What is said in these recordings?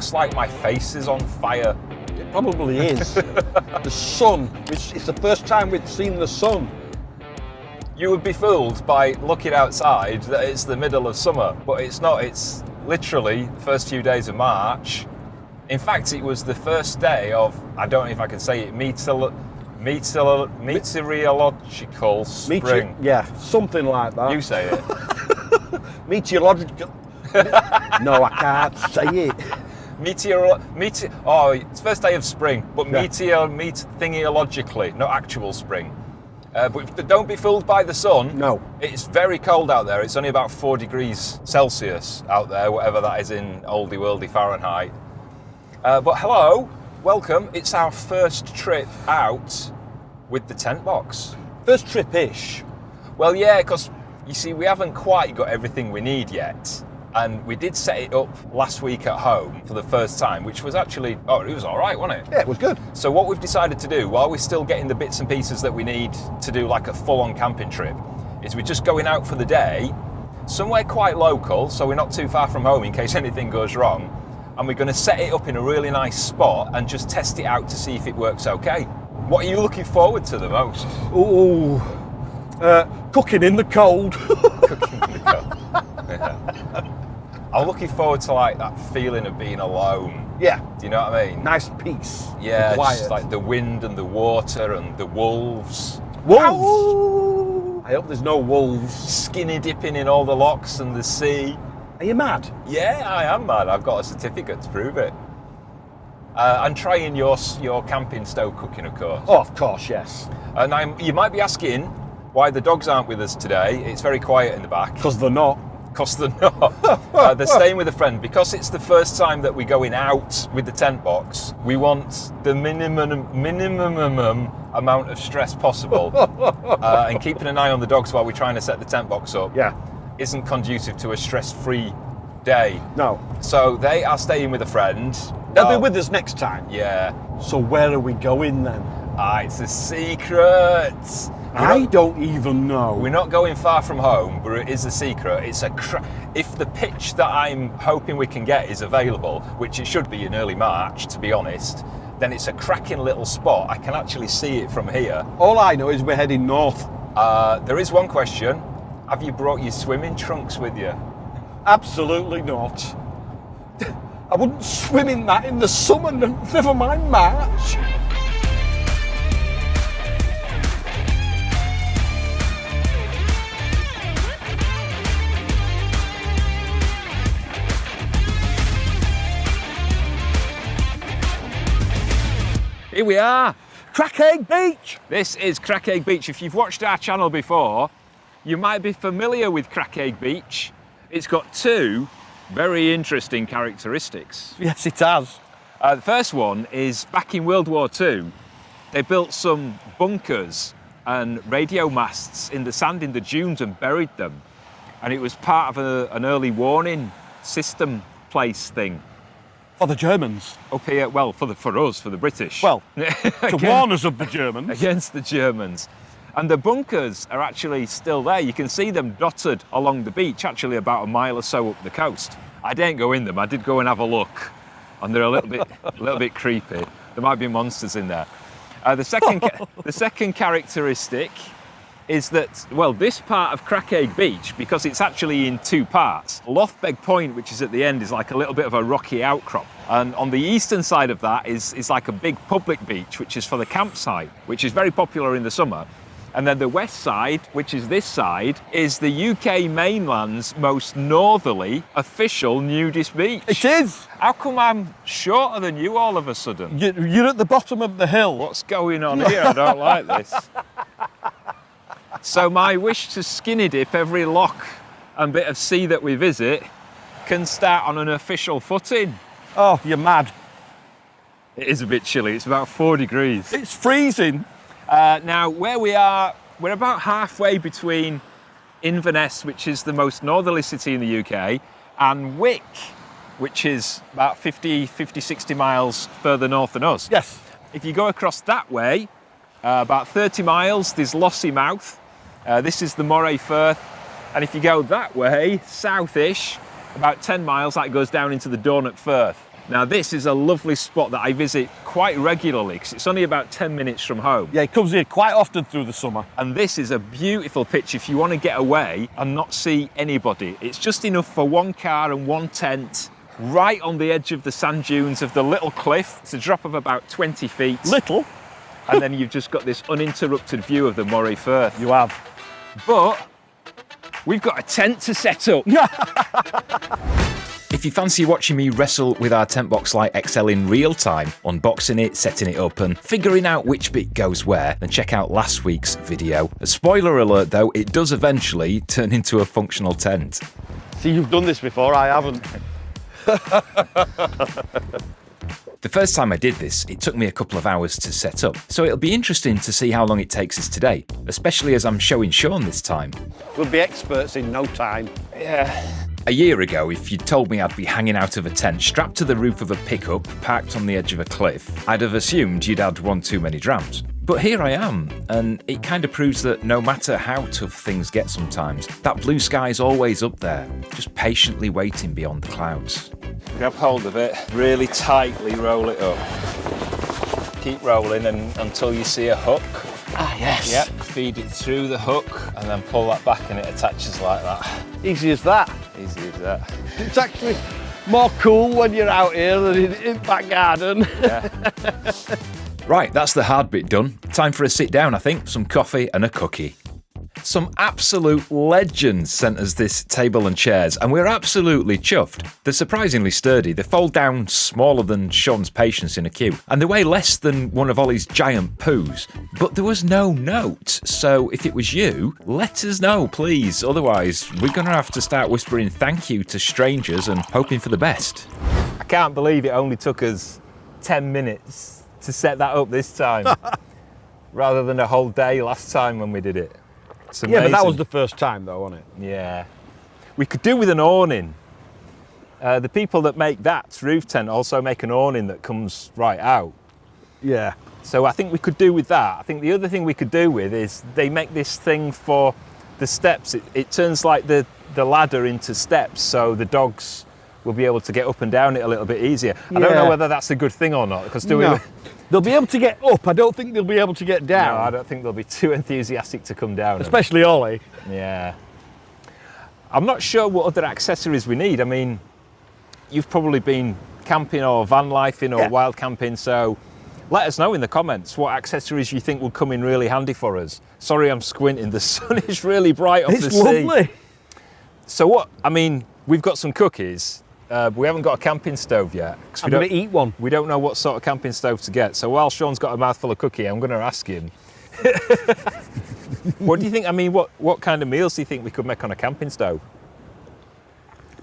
looks like my face is on fire. It probably is. The sun, it's the first time we've seen the sun. You would be fooled by looking outside that it's the middle of summer, but it's not. It's literally the first few days of March. In fact, it was the first day of, I don't know if I can say it, meteorological spring. Yeah, something like that. You say it. Meteorological. No, I can't say it. Oh, it's first day of spring, but Yeah. thingiologically, not actual spring. But don't be fooled by the sun. No. It's very cold out there. It's only about 4 degrees Celsius out there, whatever that is in oldie worldy Fahrenheit. But hello, welcome. It's our first trip out with the TentBox. First trip-ish. Well, yeah, because you see, we haven't quite got everything we need yet. And we did set it up last week at home for the first time, which was actually, it was all right, wasn't it? Yeah, it was good. So what we've decided to do, while we're still getting the bits and pieces that we need to do like a full-on camping trip, is we're just going out for the day, somewhere quite local, so we're not too far from home in case anything goes wrong, and we're going to set it up in a really nice spot and just test it out to see if it works okay. What are you looking forward to the most? Ooh, cooking in the cold. Cooking in the cold. Yeah. I'm looking forward to like that feeling of being alone. Yeah. Do you know what I mean? Nice peace. Yeah, Quiet. just like the wind and the water and the wolves. Wolves! Ow! I hope there's no wolves. Skinny dipping in all the locks and the sea. Are you mad? Yeah, I am mad. I've got a certificate to prove it. And trying your camping stove cooking, of course. Oh, of course, yes. And you might be asking why the dogs aren't with us today. It's very quiet in the back. Because they're not. Because they're not. They're staying with a friend. Because it's the first time that we're going out with the TentBox, we want the minimum amount of stress possible. And keeping an eye on the dogs while we're trying to set the TentBox up isn't conducive to a stress-free day. No. So they are staying with a friend. They'll be with us next time. Yeah. So where are we going then? It's a secret. I don't even know. We're not going far from home, but it is a secret. It's if the pitch that I'm hoping we can get is available, which it should be in early March, to be honest, then it's a cracking little spot. I can actually see it from here. All I know is we're heading north. There is one question. Have you brought your swimming trunks with you? Absolutely not. I wouldn't swim in that in the summer, never mind March. Here we are. Crakaig Beach. This is Crakaig Beach. If you've watched our channel before, you might be familiar with Crakaig Beach. It's got two very interesting characteristics. Yes, it has. The first one is back in World War II, they built some bunkers and radio masts in the sand in the dunes and buried them. And it was part of an early warning system place thing. For the Germans. Up here, well, for us, for the British. Well, to warn us of the Germans. Against the Germans. And the bunkers are actually still there. You can see them dotted along the beach, actually about a mile or so up the coast. I didn't go in them. I did go and have a look, and they're a little bit creepy. There might be monsters in there. The second characteristic is that, well, this part of Crakaig Beach, because it's actually in two parts, Loth Point, which is at the end, is like a little bit of a rocky outcrop. And on the eastern side of that is like a big public beach, which is for the campsite, which is very popular in the summer. And then the west side, which is this side, is the UK mainland's most northerly official nudist beach. It is. How come I'm shorter than you all of a sudden? You're at the bottom of the hill. What's going on here? I don't like this. So my wish to skinny dip every loch and bit of sea that we visit can start on an official footing. Oh, you're mad. It is a bit chilly. It's about 4 degrees. It's freezing. Now, where we are, we're about halfway between Inverness, which is the most northerly city in the UK, and Wick, which is about 60 miles further north than us. Yes. If you go across that way, about 30 miles, there's Lossiemouth. This is the Moray Firth. And if you go that way, south-ish, about 10 miles, that goes down into the Dornoch Firth. Now this is a lovely spot that I visit quite regularly because it's only about 10 minutes from home. Yeah, he comes here quite often through the summer. And this is a beautiful pitch if you want to get away and not see anybody. It's just enough for one car and one tent, right on the edge of the sand dunes of the little cliff. It's a drop of about 20 feet. Little? And then you've just got this uninterrupted view of the Moray Firth. You have. But we've got a tent to set up. If you fancy watching me wrestle with our TentBox Lite XL in real time, unboxing it, setting it up and figuring out which bit goes where, then check out last week's video. A spoiler alert though, it does eventually turn into a functional tent. See, you've done this before, I haven't. The first time I did this, it took me a couple of hours to set up, so it'll be interesting to see how long it takes us today, especially as I'm showing Sean this time. We'll be experts in no time. Yeah. A year ago, if you'd told me I'd be hanging out of a tent strapped to the roof of a pickup parked on the edge of a cliff, I'd have assumed you'd had one too many drams. But here I am, and it kind of proves that no matter how tough things get sometimes, that blue sky's always up there, just patiently waiting beyond the clouds. Grab hold of it, really tightly roll it up. Keep rolling until you see a hook. Ah, yes. Yep, feed it through the hook and then pull that back and it attaches like that. Easy as that. Easy as that. It's actually more cool when you're out here than in back garden. Yeah. Right, that's the hard bit done. Time for a sit down, I think, some coffee and a cookie. Some absolute legends sent us this table and chairs, and we're absolutely chuffed. They're surprisingly sturdy, they fold down smaller than Sean's patience in a queue, and they weigh less than one of Ollie's giant poos. But there was no note, so if it was you, let us know, please. Otherwise, we're going to have to start whispering thank you to strangers and hoping for the best. I can't believe it only took us 10 minutes to set that up this time, rather than a whole day last time when we did it. Yeah, but that was the first time though, wasn't it? Yeah. We could do with an awning. The people that make that roof tent also make an awning that comes right out. Yeah. So I think we could do with that. I think the other thing we could do with is they make this thing for the steps. It turns like the ladder into steps, so the dogs will be able to get up and down it a little bit easier. I don't know whether that's a good thing or not, because they'll be able to get up. I don't think they'll be able to get down. No, I don't think they'll be too enthusiastic to come down. Especially Ollie. Yeah. I'm not sure what other accessories we need. I mean, you've probably been camping or van lifing or wild camping, so let us know in the comments what accessories you think would come in really handy for us. Sorry I'm squinting, the sun is really bright off the sea. It's lovely. So what, I mean, we've got some cookies. We haven't got a camping stove yet. I'm going to eat one. We don't know what sort of camping stove to get. So while Sean's got a mouthful of cookie, I'm going to ask him. What do you think? I mean, what kind of meals do you think we could make on a camping stove?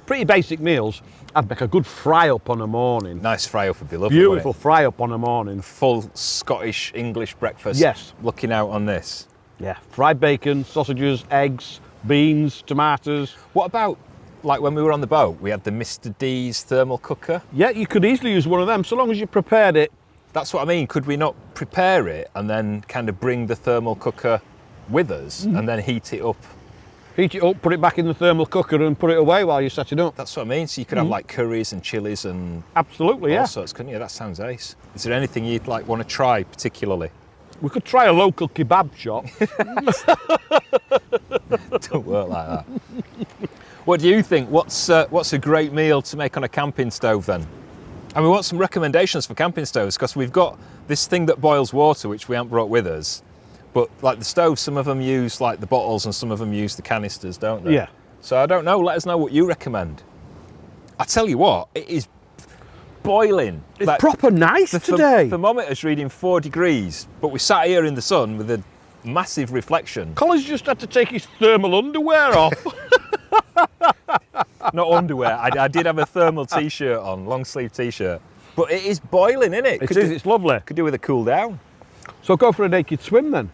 Pretty basic meals. I'd make a good fry up on a morning. Nice fry up would be lovely. Beautiful fry up on a morning. Full Scottish English breakfast. Yes. Looking out on this. Yeah. Fried bacon, sausages, eggs, beans, tomatoes. What about, like when we were on the boat, we had the Mr. D's thermal cooker? Yeah, you could easily use one of them, so long as you prepared it. That's what I mean. Could we not prepare it and then kind of bring the thermal cooker with us and then heat it up? Heat it up, put it back in the thermal cooker and put it away while you set it up. That's what I mean. So you could have like curries and chilies and absolutely, all sorts, couldn't you? That sounds ace. Is there anything you'd like want to try particularly? We could try a local kebab shop. Don't work like that. What do you think? What's a great meal to make on a camping stove then? And we want some recommendations for camping stoves, because we've got this thing that boils water, which we haven't brought with us. But like the stoves, some of them use like the bottles and some of them use the canisters, don't they? Yeah. So I don't know. Let us know what you recommend. I tell you what, it is boiling. It's like, proper nice today. The thermometer's reading 4 degrees, but we sat here in the sun with a massive reflection. Colin's just had to take his thermal underwear off. Not underwear. I did have a thermal t-shirt on, long sleeve t-shirt. But it is boiling, isn't it? It is, it's lovely. Could do with a cool down. So go for a naked swim then.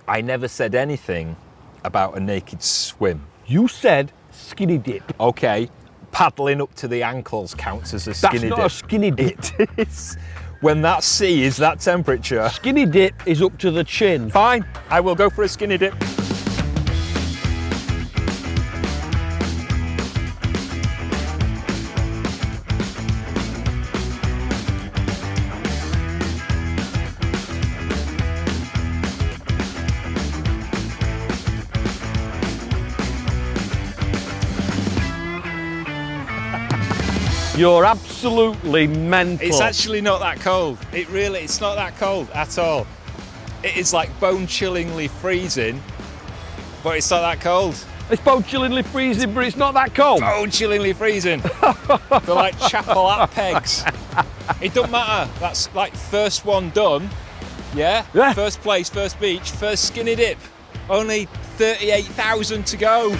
I never said anything about a naked swim. You said skinny dip. Okay, paddling up to the ankles counts as a skinny dip. That's not a skinny dip. It is. When that sea is that temperature. Skinny dip is up to the chin. Fine, I will go for a skinny dip. You're absolutely mental. It's actually not that cold. It's not that cold at all. It is like bone-chillingly freezing, but it's not that cold. It's bone-chillingly freezing, but it's not that cold. Bone-chillingly freezing. They're like chapel hat pegs. It doesn't matter. That's like first one done. Yeah? First place, first beach, first skinny dip. Only 38,000 to go.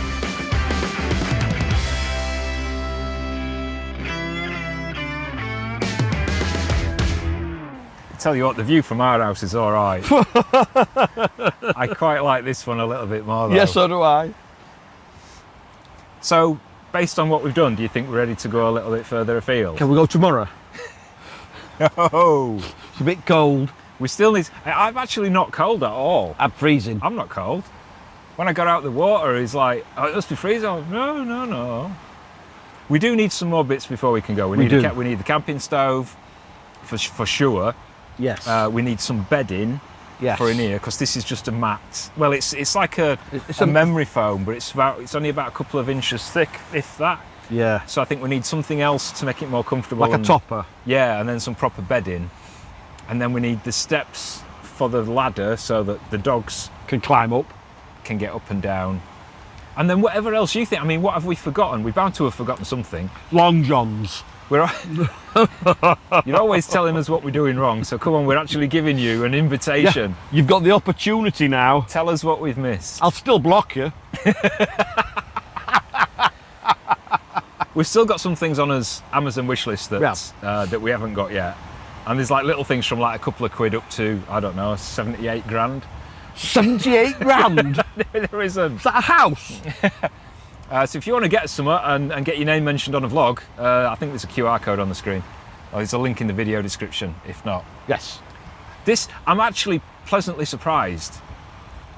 Tell you what, the view from our house is all right. I quite like this one a little bit more though. Yes, so do I. So, based on what we've done, do you think we're ready to go a little bit further afield? Can we go tomorrow? No. It's a bit cold. We still need... I'm actually not cold at all. I'm freezing. I'm not cold. When I got out the water, he's like, oh, it must be freezing. I'm like, no. We do need some more bits before we can go. We need the camping stove, for sure. Yes. We need some bedding for in here, because this is just a mat. Well, it's like a memory foam, but it's only about a couple of inches thick, if that. Yeah. So I think we need something else to make it more comfortable. Like a topper. Yeah, and then some proper bedding. And then we need the steps for the ladder so that the dogs can climb up, can get up and down. And then whatever else you think. I mean, what have we forgotten? We're bound to have forgotten something. Long johns. You're always telling us what we're doing wrong, so come on, we're actually giving you an invitation. Yeah, you've got the opportunity now. Tell us what we've missed. I'll still block you. We've still got some things on us Amazon wish list that we haven't got yet. And there's like little things from like a couple of quid up to, I don't know, 78 grand. 78 grand? There isn't. Is that a house? So if you want to get some and get your name mentioned on a vlog, I think there's a QR code on the screen. Or there's a link in the video description, if not. Yes. I'm actually pleasantly surprised.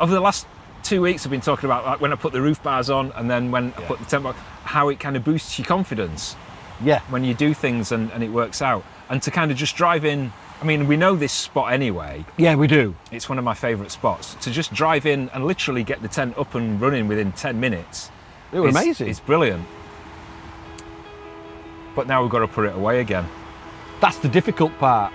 Over the last 2 weeks I've been talking about like, when I put the roof bars on and then when I put the TentBox, how it kind of boosts your confidence. Yeah. When you do things and it works out. And to kind of just drive in, I mean, we know this spot anyway. Yeah, we do. It's one of my favourite spots. To just drive in and literally get the tent up and running within 10 minutes. It was amazing. It's brilliant. But now we've got to put it away again. That's the difficult part.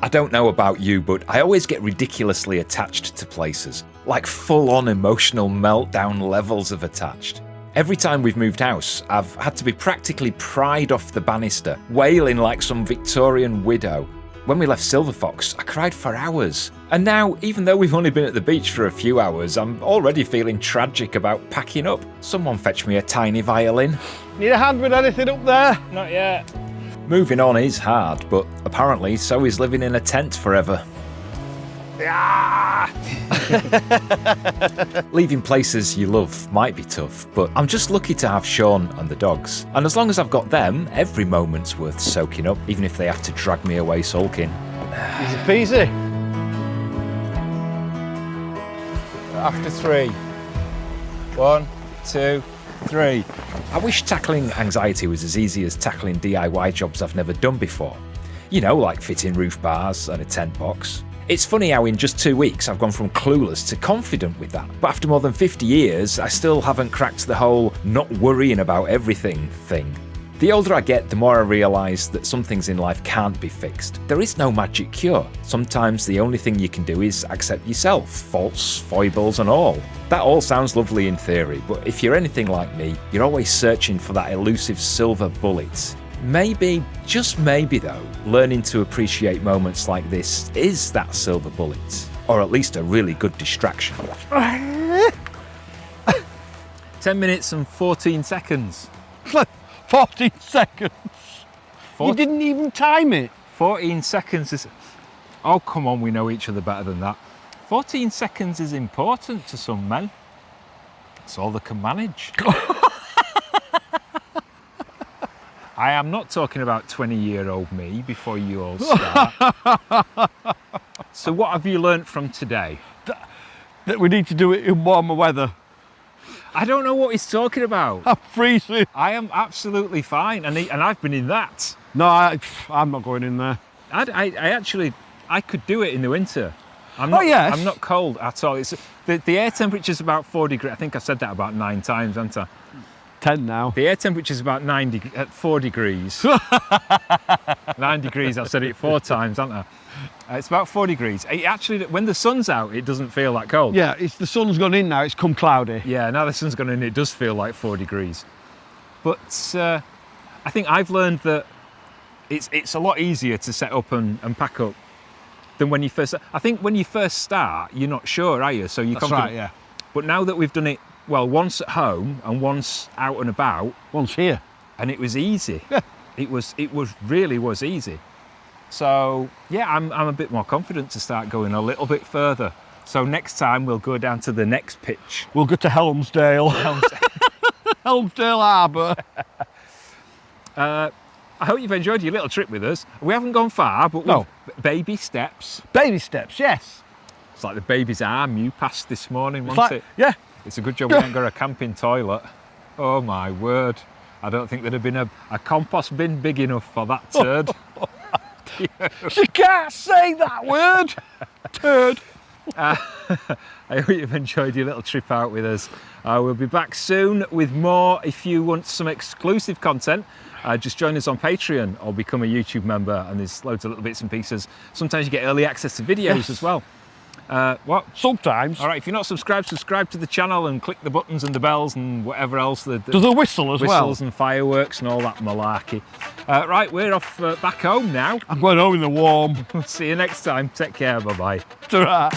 I don't know about you, but I always get ridiculously attached to places. Like full-on emotional meltdown levels of attached. Every time we've moved house, I've had to be practically pried off the banister, wailing like some Victorian widow. When we left Silver Fox, I cried for hours. And now, even though we've only been at the beach for a few hours, I'm already feeling tragic about packing up. Someone fetch me a tiny violin. Need a hand with anything up there? Not yet. Moving on is hard, but apparently so is living in a tent forever. Leaving places you love might be tough, but I'm just lucky to have Sean and the dogs. And as long as I've got them, every moment's worth soaking up, even if they have to drag me away sulking. Easy peasy. After 3. 1, 2, 3. I wish tackling anxiety was as easy as tackling DIY jobs I've never done before. You know, like fitting roof bars and a tent box. It's funny how in just 2 weeks I've gone from clueless to confident with that. But after more than 50 years, I still haven't cracked the whole not worrying about everything thing. The older I get, the more I realise that some things in life can't be fixed. There is no magic cure. Sometimes the only thing you can do is accept yourself, faults, foibles and all. That all sounds lovely in theory, but if you're anything like me, you're always searching for that elusive silver bullet. Maybe, just maybe though, learning to appreciate moments like this is that silver bullet. Or at least a really good distraction. 10 minutes and 14 seconds. 14 seconds. You didn't even time it. 14 seconds is... Oh, come on, we know each other better than that. 14 seconds is important to some men. That's all they can manage. I am not talking about 20-year-old me before you all start. So what have you learnt from today? That we need to do it in warmer weather. I don't know what he's talking about. I'm freezing. I am absolutely fine, and I've been in that. No, I'm not going in there. I could do it in the winter. I'm not cold at all. It's the air temperature's about 4 degrees. I think I've said that about 9 times, haven't I? 10 now. The air temperature is about 4 degrees. 9 degrees, I've said it 4 times, haven't I? It's about 4 degrees. It actually, when the sun's out, it doesn't feel that cold. Yeah, the sun's gone in now, it's come cloudy. Yeah, now the sun's gone in, it does feel like 4 degrees. But I think I've learned that it's a lot easier to set up and pack up than when you first. I think when you first start, you're not sure, are you? So you're That's confident. right, yeah. But now that we've done it, well, once at home and once out and about, Once here. and it was easy. Yeah. It really was easy. So yeah, I'm a bit more confident to start going a little bit further. So next time we'll go down to the next pitch. We'll go to Helmsdale. Helmsdale Harbour. I hope you've enjoyed your little trip with us. We haven't gone far, but No. baby steps. Baby steps, yes. It's like the baby's arm you passed this morning, wasn't it? Yeah. It's a good job we ain't got a camping toilet. Oh my word. I don't think there'd have been a compost bin big enough for that turd. You can't say that word. Turd. I hope you've enjoyed your little trip out with us. We'll be back soon with more. If you want some exclusive content, just join us on Patreon or become a YouTube member, and there's loads of little bits and pieces. Sometimes you get early access to videos as well. What? Sometimes. All right, if you're not subscribed, subscribe to the channel and click the buttons and the bells and whatever else. Does a whistle as well? Whistles and fireworks and all that malarkey. Right, we're off back home now. I'm going home in the warm. See you next time. Take care. Bye-bye. Ta-ra.